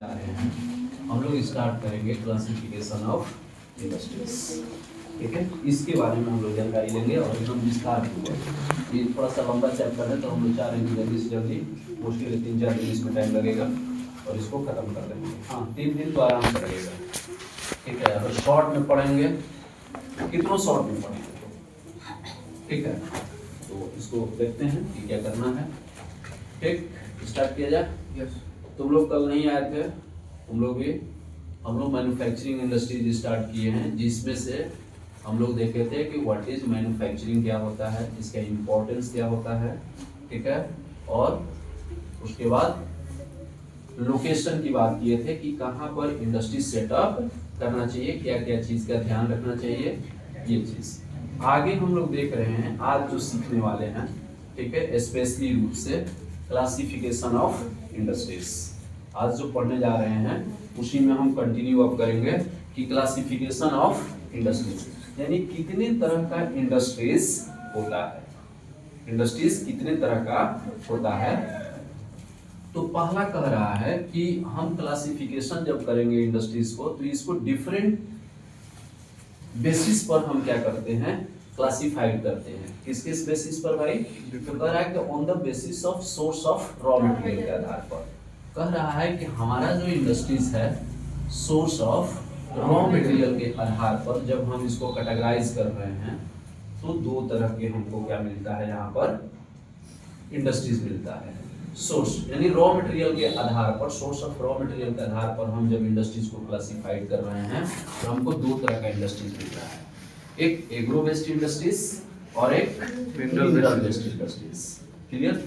हम लोग स्टार्ट करेंगे क्लासिफिकेशन ऑफ इंडस्ट्रीज। ठीक है, इसके बारे में हम लोग जानकारी लेंगे और एकदम विस्तार पूर्वक। ये थोड़ा सा लंबा चैप्टर है तो हम लोग चाह रहे हैं जल्दी से जल्दी, मुश्किल 3-4 दिन इसमें टाइम लगेगा और इसको खत्म कर देंगे। हाँ, 3 दिन तो आराम से लगेगा। ठीक है, अगर शॉर्ट में पढ़ेंगे, कितनों शॉर्ट में पढ़ेंगे, ठीक है, तो इसको देखते हैं कि क्या करना है। ठीक, स्टार्ट किया जाए। यस, तुम लोग कल नहीं आए थे, तुम लोग भी, हम लोग मैन्युफैक्चरिंग इंडस्ट्रीज स्टार्ट किए हैं, जिसमें से हम लोग देखे थे कि व्हाट इज मैन्युफैक्चरिंग क्या होता है, इसका इम्पोर्टेंस क्या होता है। ठीक है, और उसके बाद लोकेशन की बात किए थे कि कहाँ पर इंडस्ट्री सेटअप करना चाहिए, क्या क्या चीज़ का ध्यान रखना चाहिए, ये चीज़ आगे हम लोग देख रहे हैं। आज जो सीखने वाले हैं, ठीक है, स्पेशली रूप से क्लासिफिकेशन ऑफ इंडस्ट्रीज आज जो पढ़ने जा रहे हैं उसी में हम कंटिन्यू अप करेंगे कि क्लासिफिकेशन ऑफ इंडस्ट्रीज यानी कितने तरह का इंडस्ट्रीज होता है, इंडस्ट्रीज कितने तरह का होता है। तो पहला कह रहा है कि हम क्लासिफिकेशन जब करेंगे इंडस्ट्रीज को तो इसको डिफरेंट बेसिस पर हम क्या करते हैं, क्लासिफाइड करते हैं। किस किस बेसिस पर भाई? तो कह रहा है कि on the basis of source of raw material के आधार पर। कह रहा है कि हमारा जो इंडस्ट्रीज है सोर्स ऑफ रॉ मटेरियल के आधार पर जब हम इसको कैटेगराइज कर रहे हैं तो दो तरह के हमको क्या मिलता है, यहाँ पर इंडस्ट्रीज मिलता है। सोर्स यानी रॉ मटेरियल के आधार पर, सोर्स ऑफ रॉ मटेरियल के आधार पर हम जब इंडस्ट्रीज को क्लासिफाइड कर रहे हैं तो हमको दो तरह का इंडस्ट्रीज मिल रहा है, एक एग्रो बेस्ड इंडस्ट्रीज और एक मिनरल बेस्ड इंडस्ट्रीज। क्लियर?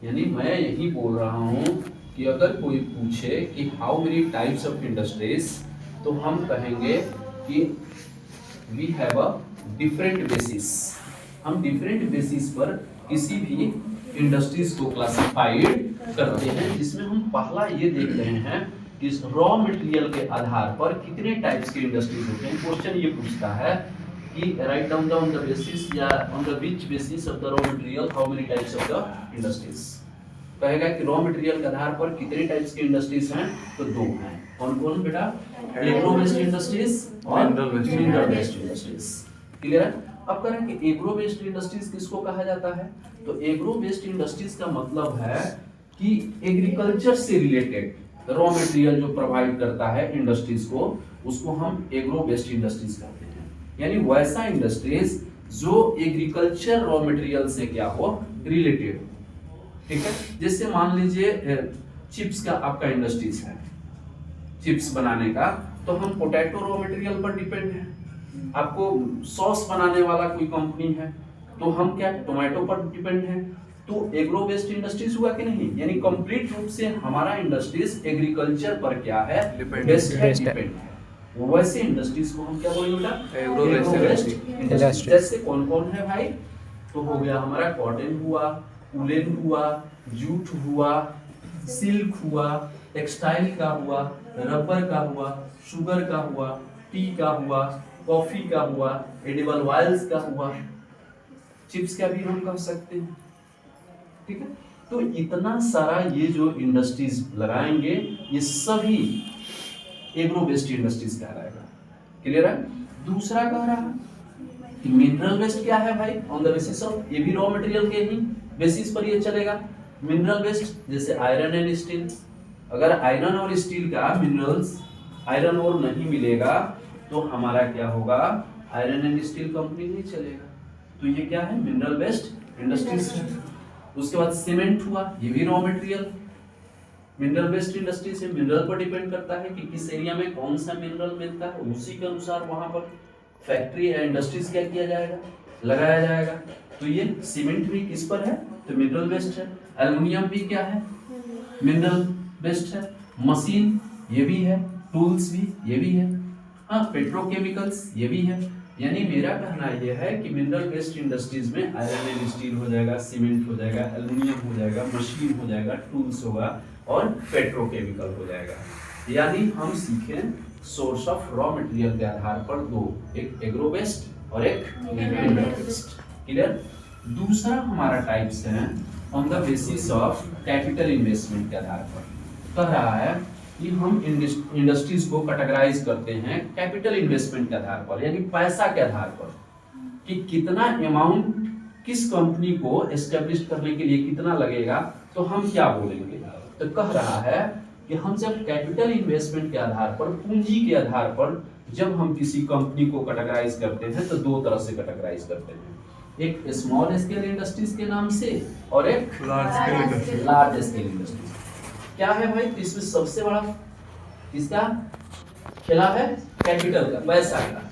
यानी मैं यही बोल रहा हूँ कि अगर कोई पूछे कि how many types of industries, तो हम कहेंगे कि we have a different basis. हम डिफरेंट बेसिस पर किसी भी इंडस्ट्रीज को क्लासिफाइड करते हैं, जिसमें हम पहला ये देख रहे हैं कि रॉ मटेरियल के आधार पर कितने टाइप्स के इंडस्ट्रीज होते हैं। क्वेश्चन ये पूछता है कि write down on the basis या on the which basis of the raw material how many types of the industries. कहेगा कि रॉ मटेरियल के आधार पर कितने टाइप्स के इंडस्ट्रीज हैं, तो दो हैं। कौन कौन बेटा? एग्रो बेस्ड इंडस्ट्रीज और मिनरल बेस्ड इंडस्ट्रीज। क्लियर है? अब कह रहे हैं कि एग्रो बेस्ड इंडस्ट्रीज किसको कहा जाता है, तो एग्रो बेस्ड इंडस्ट्रीज का मतलब है कि एग्रीकल्चर से रिलेटेड रॉ मटेरियल जो प्रोवाइड करता है इंडस्ट्रीज को, उसको हम एग्रो बेस्ड इंडस्ट्रीज कहते हैं। यानी वैसा इंडस्ट्रीज जो एग्रीकल्चर रॉ मटेरियल से क्या हो, रिलेटेड। ठीक है, जैसे मान लीजिए चिप्स का आपका इंडस्ट्रीज है, चिप्स बनाने का, तो हम पोटैटो रॉ मटेरियल पर डिपेंड है। आपको सॉस बनाने वाला कोई कंपनी है तो हम क्या टोमेटो पर डिपेंड है। तो एग्रो बेस्ड इंडस्ट्रीज हुआ कि नहीं, यानी कंप्लीट रूप से हमारा इंडस्ट्रीज एग्रीकल्चर पर क्या है, बेस्ड है, डिपेंड है। वैसे इंडस्ट्रीज को हम क्या बोलेंगे, एग्रो बेस्ड इंडस्ट्रीज। जैसे कौन कौन है भाई, तो हो गया हमारा कॉटन हुआ, वुलन हुआ, जूट हुआ, सिल्क हुआ, टेक्सटाइल का हुआ, रबर का हुआ, शुगर का हुआ, टी का हुआ, कॉफी का हुआ, एडिबल ऑयल्स का हुआ, चिप्स का भी हम कह सकते हैं। ठीक है, तो इतना सारा ये जो इंडस्ट्रीज लगाएंगे ये सभी एग्रो बेस्ड इंडस्ट्रीज कहलाएगा। क्लियर है? दूसरा कह रहा है कि मिनरल बेस्ड क्या है भाई, ऑन द बेसिस ऑफ, ये भी रॉ मटेरियल के ही बेसिस पर ये चलेगा। मिनरल बेस्ड जैसे आयरन एंड स्टील, अगर आयरन और स्टील का मिनरल्स आयरन और नहीं मिलेगा तो हमारा क्या होगा, आयरन एंड स्टील कंपनी नहीं चलेगा। तो ये क्या है, मिनरल बेस्ड इंडस्ट्रीज। उसके बाद सीमेंट हुआ, ये भी raw material mineral based industry से मिनरल पर डिपेंड करता है कि किस एरिया में कौन सा मिनरल मिलता है, उसी के अनुसार वहां पर फैक्ट्री या इंडस्ट्रीज क्या किया जाएगा, लगाया जाएगा। तो ये सीमेंट भी किस पर है, तो मिनरल बेस्ड है। एल्युमिनियम भी क्या है, मिनरल बेस्ड है। मशीन ये भी है, टूल्स भी ये भी है, हाँ, पेट्रोकेमिकल्स ये भी है। यानी मेरा कहना यह है कि मिनरल बेस्ड इंडस्ट्रीज में आयरन एंड स्टील हो जाएगा, सीमेंट हो जाएगा, एल्युमिनियम हो जाएगा, मशीन हो जाएगा, टूल्स होगा और पेट्रोकेमिकल हो जाएगा। यानी हम सीखें सोर्स ऑफ रॉ मटेरियल के आधार पर दो, एक एग्रो बेस्ड और एक मिनरल बेस्ड। क्लियर? दूसरा हमारा टाइप्स है on the basis of capital investment के आधार पर। कह रहा है कि हम इंडस्ट्रीज को कैटेगराइज करते हैं कैपिटल इन्वेस्टमेंट के आधार पर, यानी पैसा के आधार पर, कि कितना अमाउंट किस कंपनी को एस्टेब्लिश करने के लिए कितना लगेगा, तो हम क्या बोलेंगे। तो कह रहा है कि हम जब कैपिटल इन्वेस्टमेंट के आधार पर, पूंजी के आधार पर जब हम किसी कंपनी को कैटेगराइज करते हैं तो दो तरह से कैटेगराइज करते हैं, एक स्मॉल स्केल इंडस्ट्रीज के नाम से और एक लार्ज स्केल इंडस्ट्रीज। क्या है भाई, इसमें सबसे बड़ा किसका खिला है, कैपिटल का, पैसा का।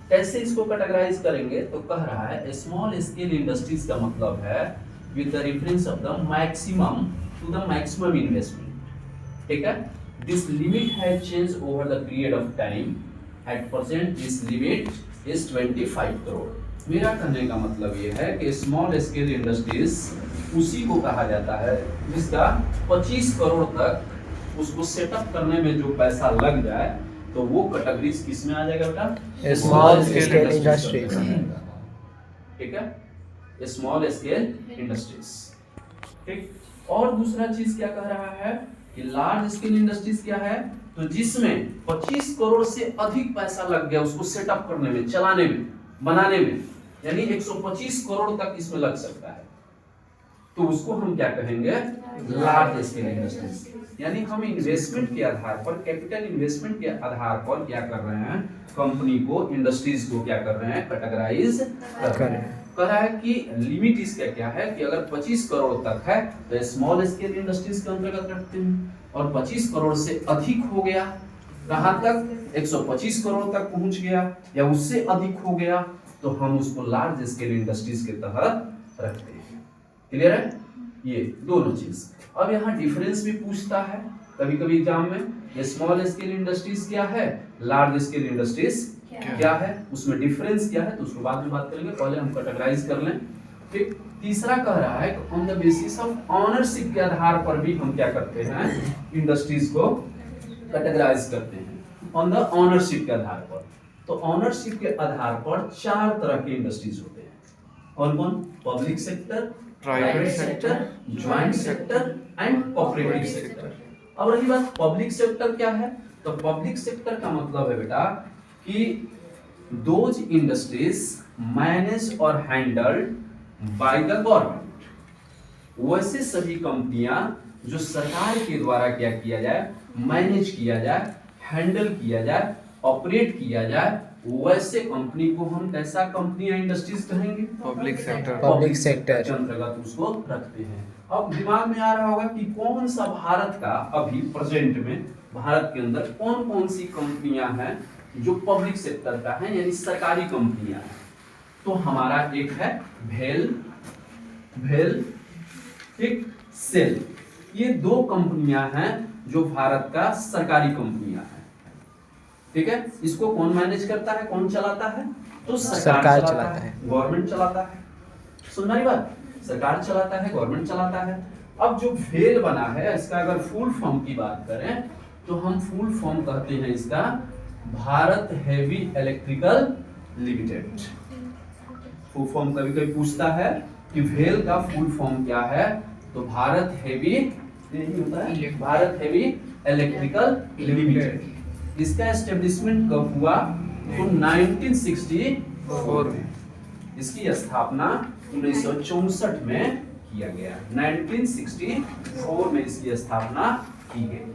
कैसे इसको कैटेगराइज करेंगे, तो कह रहा है स्मॉल स्केल इंडस्ट्रीज का मतलब है with the reference of the maximum to the maximum investment. ठीक है, this limit has change over the period of time, at present this limit is 25 crore. मेरा कहने का मतलब ये है कि स्मॉल स्केल इंडस्ट्रीज उसी को कहा जाता है जिसका 25 करोड़ तक उसको सेटअप करने में जो पैसा लग जाए, तो वो कैटेगरीज किस में आ जाएगा बेटा, स्मॉल स्केल इंडस्ट्रीज। ठीक है, स्मॉल स्केल इंडस्ट्रीज। ठीक, और दूसरा चीज क्या कह रहा है कि लार्ज स्केल इंडस्ट्रीज क्या है, तो जिसमें 25 करोड़ से अधिक पैसा लग गया उसको सेटअप करने में, चलाने में, बनाने में, यानी 125 करोड़ तक इसमें लग सकता है, तो उसको हम क्या कहेंगे, लार्ज स्केल इंडस्ट्रीज। यानी हम इन्वेस्टमेंट के आधार पर, कैपिटल इन्वेस्टमेंट के आधार पर क्या कर रहे हैं, कंपनी को, इंडस्ट्रीज को क्या कर रहे हैं, कैटेगराइज कर रहे हैं। कह रहा है कि लिमिट इसका क्या है कि अगर 25 करोड़ तक है तो स्मॉल स्केल इंडस्ट्रीज के अंतर्गत रखते हैं, और 25 करोड़ से अधिक हो गया, कहां तक, 125 करोड़ तक पहुंच गया या उससे अधिक हो गया, तो हम उसको लार्ज स्केल इंडस्ट्रीज के तहत रखते हैं। क्लियर है, ये दोनों चीज। अब यहाँ डिफरेंस भी पूछता है कभी कभी एग्जाम में, स्मॉल स्केल इंडस्ट्रीज क्या है, लार्ज स्केल इंडस्ट्रीज क्या है, उसमें डिफरेंस क्या है, तो उसको बाद में बात करेंगे, पहले हम कैटेगराइज कर लें। ठीक, तीसरा कह रहा है कि on the basis of ownership के आधार पर भी हम क्या करते हैं, इंडस्ट्रीज को कैटेगराइज करते हैं, ऑन द ऑनरशिप के आधार पर। तो ऑनरशिप के आधार पर 4 तरह के इंडस्ट्रीज होते हैं, कौन कौन, public sector, private sector, joint sector and cooperative sector. अब रही बात पब्लिक सेक्टर क्या है, तो पब्लिक सेक्टर का मतलब है बेटा कि दोज इंडस्ट्रीज मैनेज और हैंडल्ड बाय द गवर्नमेंट, वैसे सभी कंपनियां जो सरकार के द्वारा क्या किया जाए, मैनेज किया जाए, हैंडल किया जाए, ऑपरेट किया जाए, वैसे कंपनी को हम कैसा कंपनियां, इंडस्ट्रीज कहेंगे, पब्लिक सेक्टर। पब्लिक सेक्टर के अंतर्गत उसको रखते हैं। अब दिमाग में आ रहा होगा कि कौन सा भारत का अभी प्रेजेंट में भारत के अंदर कौन कौन सी कंपनियां हैं जो पब्लिक सेक्टर का है, यानी सरकारी कंपनियां हैं। तो हमारा एक है भेल, ठीक, सेल, ये 2 कंपनियां हैं जो भारत का सरकारी कंपनियां हैं। ठीक है, इसको कौन मैनेज करता है, कौन चलाता है, तो सरकार चलाता है, गवर्नमेंट चलाता है। सुनना ही बात, सरकार चलाता है, गवर्नमेंट चलाता है। अब जो भेल बना है, इसका अगर फुल फॉर्म की बात करें तो हम फुल फॉर्म कहते हैं इसका Bharat heavy electrical limited. Full form कभी कभी पूछता है कि भेल का फुल फॉर्म क्या है, तो भारत हेवी, यही होता है, भारत हेवी इलेक्ट्रिकल लिमिटेड। इसका एस्टेब्लिशमेंट कब हुआ, तो 1964 में। इसकी स्थापना 1964 में किया गया, 1964 में इसकी स्थापना की गई।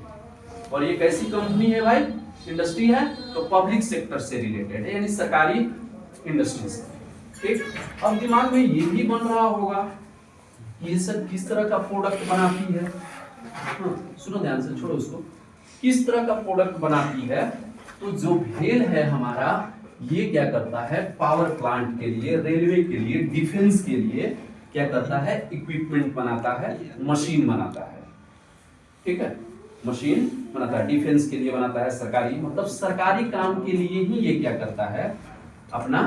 और ये कैसी कंपनी है भाई, इंडस्ट्री है, तो पब्लिक सेक्टर से रिलेटेड है, यानी सरकारी इंडस्ट्रीज। ठीक, अब दिमाग में ये भी बन रहा होगा कि ये सब किस तरह का प्रोडक्ट बनाती है। हाँ, सुनो ध्यान से, छोड़ो उसको, किस तरह का प्रोडक्ट बनाती है। तो जो भेल है हमारा, ये क्या करता है, पावर प्लांट के लिए, रेलवे के लिए, डिफेंस के लिए क्या करता है, इक्विपमेंट बनाता है, मशीन बनाता है। ठीक है, मशीन बनाता है, डिफेंस के लिए बनाता है, सरकारी, मतलब सरकारी काम के लिए ही ये क्या करता है, अपना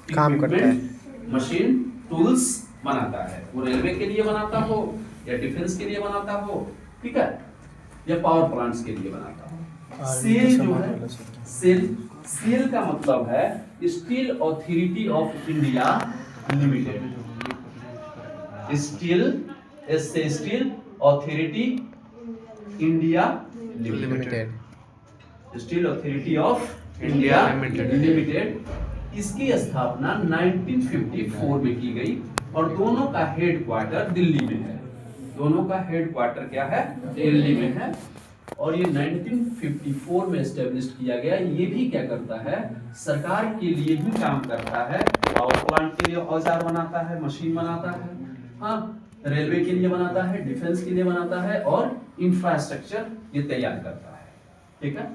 काम करता है, मशीन टूल्स बनाता है। वो रेलवे के लिए बनाता हो या डिफेंस के लिए बनाता हो, ठीक है, या पावर प्लांट्स के लिए बनाता हो। सेल जो है, सेल का मतलब है steel authority of India limited. Steel, S से steel, authority India limited. Steel authority of India India limited. Limited. इसकी स्थापना 1954 में की गई और दोनों का हेडक्वार्टर दिल्ली में है। दोनों का हेडक्वार्टर क्या है? दिल्ली में है। और ये 1954 में एस्टेब्लिश किया गया। ये भी क्या करता है? सरकार के लिए ही काम करता है। पावर प्लांट के लिए औजार बनाता है, मशीन बनाता है, हाँ, रेलवे के लिए बनाता है, डिफेंस के लिए बनाता है और इंफ्रास्ट्रक्चर ये तैयार करता है। ठीक है,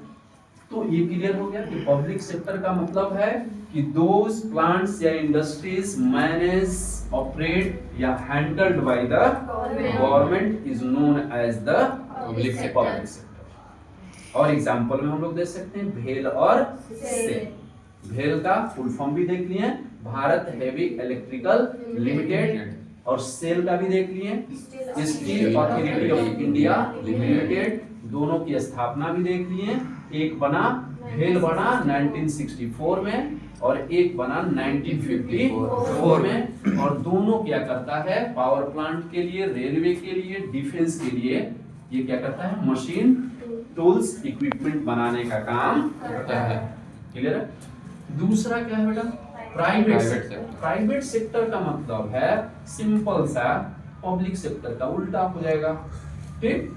तो ये क्लियर हो गया कि पब्लिक सेक्टर का मतलब है कि दोज प्लांट्स या इंडस्ट्रीज मैनेज, ऑपरेट या handled by the government is known as the public sector. और एग्जांपल में हम लोग देख सकते हैं भेल और सेल। भेल का फुल फॉर्म भी देख लिए, भारत हेवी इलेक्ट्रिकल लिमिटेड, और सेल का भी देख लिए, steel authority of India limited. दोनों की स्थापना भी देख लिए। एक बना, भेल बना 1964 में और एक बना 1954 में। और दोनों क्या करता है? पावर प्लांट के लिए, रेलवे के लिए, डिफेंस के लिए ये क्या करता है? मशीन, टूल्स, इक्विपमेंट बनाने का काम करता है। क्लियर है? दूसरा क्या है बेटा? Private sector. प्राइवेट सेक्टर का मतलब है सिंपल सा पब्लिक सेक्टर का उल्टा हो जाएगा। ठीक,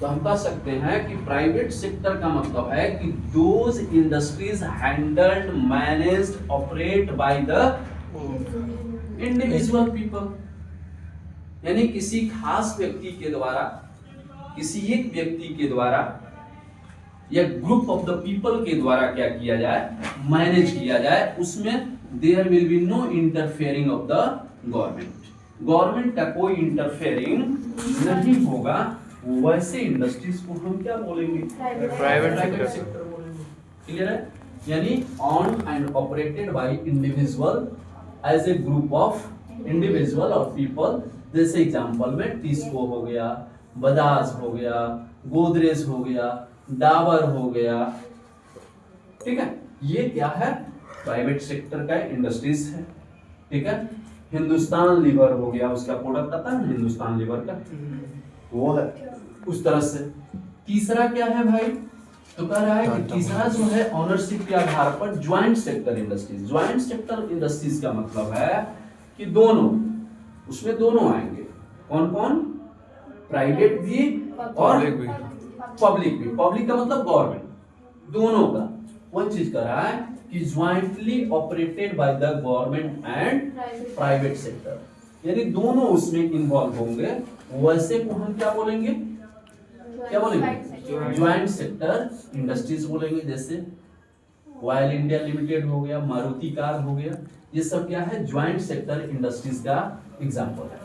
तो हम कह सकते हैं कि प्राइवेट सेक्टर का मतलब है कि those industries handled, managed, operate by the individual people. यानी किसी खास व्यक्ति के द्वारा, किसी एक व्यक्ति के द्वारा या ग्रुप ऑफ द पीपल के द्वारा क्या किया जाए? मैनेज किया जाए। उसमें there will be no interfering of the government. Government का कोई इंटरफेयरिंग नहीं होगा। वैसे इंडस्ट्रीज को हम क्या बोलेंगे? प्राइवेट सेक्टर बोलेंगे। क्लियर है? यानी own and operated by individual as a group of individual और पीपल। जैसे एग्जांपल में टिस्को हो गया, बजाज हो गया, गोदरेज हो गया, डाबर हो गया। ठीक है, ये क्या है? प्राइवेट सेक्टर का इंडस्ट्रीज है। ठीक है, हिंदुस्तान लीवर हो गया, उसका प्रोडक्ट आता है हिंदुस्तान लीवर का, वो है उस तरह से। तीसरा क्या है भाई? तो कह रहा है कि तीसरा जो है ऑनरशिप के आधार पर joint sector industries. Joint sector industries का मतलब है कि दोनों, उसमें दोनों आएंगे। कौन कौन? प्राइवेट भी और पब्लिक भी। पब्लिक का मतलब गवर्नमेंट, दोनों का। वो चीज कर रहा है कि jointly operated by the government and private sector, यानी दोनों उसमें इन्वॉल्व होंगे। वैसे को हम क्या बोलेंगे? क्या बोलेंगे? ज्वाइंट सेक्टर इंडस्ट्रीज बोलेंगे। जैसे ऑयल इंडिया लिमिटेड हो गया, मारुति कार हो गया, ये सब क्या है? ज्वाइंट सेक्टर इंडस्ट्रीज का एग्जांपल है।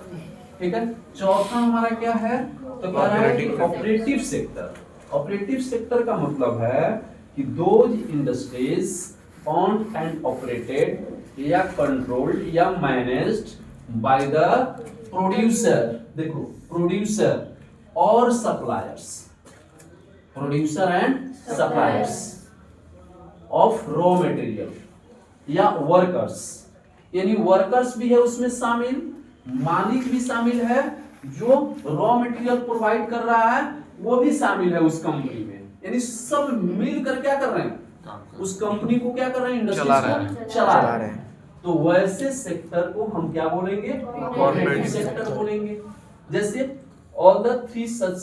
ठीक है, चौथा हमारा क्या है? तो कह रहा है कि ऑपरेटिव सेक्टर। ऑपरेटिव सेक्टर का मतलब है कि those industries owned and operated या कंट्रोल्ड या मैनेज्ड बाय द प्रोड्यूसर। देखो, प्रोड्यूसर और suppliers, producer and suppliers of raw material या वर्कर्स। यानी वर्कर्स भी है उसमें शामिल, मालिक भी शामिल है, जो रॉ मटेरियल प्रोवाइड कर रहा है वो भी शामिल है उस कंपनी में। यानी सब मिलकर क्या कर रहे हैं? उस कंपनी को क्या कर रहे हैं? इंडस्ट्री चला रहे हैं। तो वैसे सेक्टर को हम क्या बोलेंगे? ऑपरेटिव सेक्टर बोलेंगे। जैसे all the three such,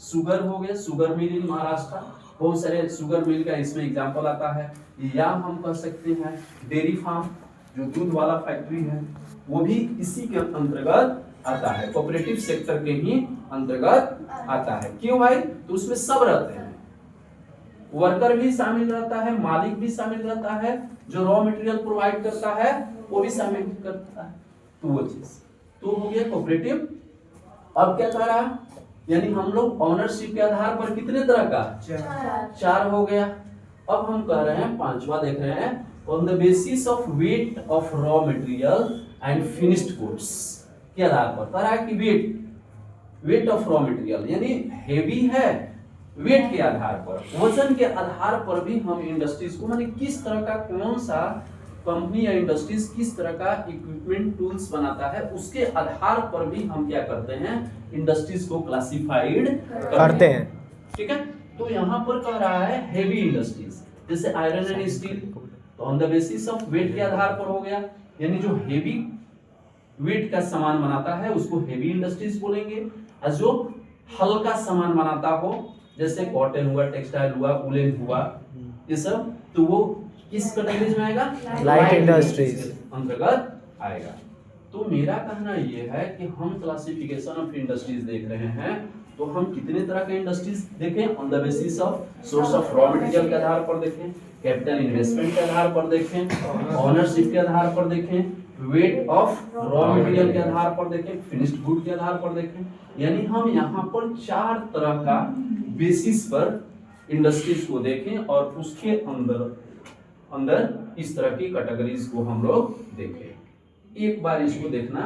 sugar हो गया, शुगर मिल इन महाराष्ट्र, बहुत सारे शुगर मिल का इसमें एग्जांपल आता है। या हम कह सकते हैं डेयरी फार्म, जो दूध वाला फैक्ट्री है, वो भी इसी के अंतर्गत आता है, कोऑपरेटिव सेक्टर के ही अंतर्गत आता है। क्यों भाई? तो उसमें सब रहते हैं, वर्कर भी शामिल रहता है, मालिक भी शामिल रहता है, जो रॉ मटेरियल प्रोवाइड करता है वो भी शामिल करता है। तो वो चीज तो हो गया कोऑपरेटिव। अब क्या कह रहा? यानी हम लोग ऑनरशिप के आधार पर कितने तरह का? चार हो गया। अब हम कह रहे हैं पांचवा, देख रहे हैं, on the basis of weight of raw material and finished goods के आधार पर। कह रहा है कि वेट ऑफ रॉ मटेरियल यानी हेवी है, वेट के आधार पर, वजन के आधार पर भी हम इंडस्ट्रीज को, माने किस तरह का, कौन सा कंपनी या इंडस्ट्रीज किस तरह का इक्विपमेंट टूल्स बनाता है, उसके आधार पर भी हम क्या करते हैं? इंडस्ट्रीज को क्लासिफाइड करते हैं। ठीक है, तो यहाँ पर कह रहा है हेवी इंडस्ट्रीज, जैसे आयरन एंड स्टील, तो on the basis of weight के आधार पर हो गया, यानी जो हेवी वेट का सामान बनाता है उसको हेवी इंडस्ट्रीज बोलेंगे, और जो हल्का सामान बनाता हो जैसे कॉटन हुआ, टेक्सटाइल हुआ, वुलन हुआ, ये सब, तो वो किस कैटेगरी में आएगा? लाइट इंडस्ट्रीज अंतर्गत आएगा। तो मेरा कहना ये है कि हम क्लासिफिकेशन ऑफ इंडस्ट्रीज देख रहे हैं, तो हम कितने तरह के इंडस्ट्रीज देखें? On the basis of source of raw material के आधार पर देखें, कैपिटल इन्वेस्टमेंट के आधार पर देखें, ओनरशिप के आधार पर देखें, वेट ऑफ रॉ मटेरियल के आधार पर देखें, फिनिश्ड गुड के आधार पर देखें। यानी हम यहाँ पर 4 तरह का बेसिस पर इंडस्ट्रीज को देखें और उसके अंदर इस तरह की कैटेगरीज को हम लोग देखें। एक बार इसको देखना,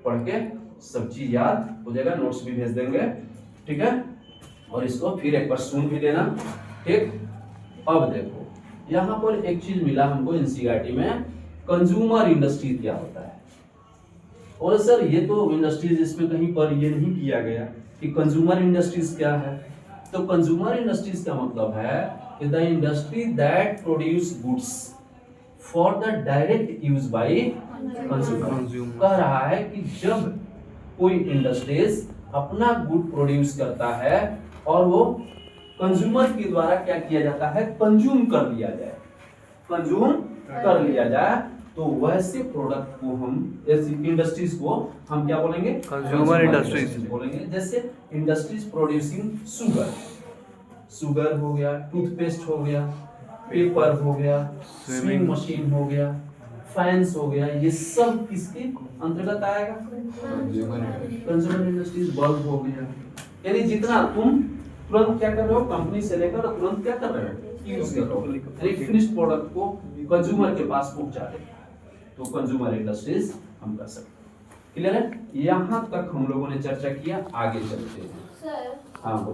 पढ़ के सब चीज याद हो जाएगा, नोट्स भी भेज देंगे, ठीक है? और इसको फिर एक बार सुन भी देना, ठीक? अब देखो यहाँ पर एक चीज मिला हमको एनसीईआरटी में, कंज्यूमर इंडस्ट्री क्या होता है। और सर ये तो इंडस्ट्रीज इसमें कहीं पर ये नहीं किया गया कि कंज्यूमर इंडस्ट्रीज क्या है। तो कंज्यूमर इंडस्ट्रीज का मतलब है कि the industry that produce goods for the direct use by consumer. कह रहा है कि जब कोई इंडस्ट्रीज अपना गुड प्रोड्यूस करता है और वो कंज्यूमर के द्वारा क्या किया जाता है? कंज्यूम कर लिया जाए, कंज्यूम कर लिया जाए, तो वैसे प्रोडक्ट को हम, ऐसी इंडस्ट्रीज को हम क्या बोलेंगे? कंज्यूमर इंडस्ट्रीज बोलेंगे। जैसे इंडस्ट्रीज प्रोड्यूसिंग शुगर हो गया, टूथपेस्ट हो गया, पेपर हो गया, स्विमिंग मशीन हो गया, फैंस हो गया, ये सब किसके अंतर्गत आएगा? Consumer industries. बल्ब हो गया, यानी जितना तुम तुरंत क्या कर रहे हो, कंपनी से लेकर तुरंत क्या कर रहे हो, यूज कर रहे हो, एक फिनिश्ड प्रोडक्ट को कंज्यूमर के पास पहुंचा रहे हो, तो कंज्यूमर इंडस्ट्रीज हम कर सकते हैं। क्लियर है? यहाँ तक हम लोगों ने चर्चा किया, आगे चलते हैं। हाँ।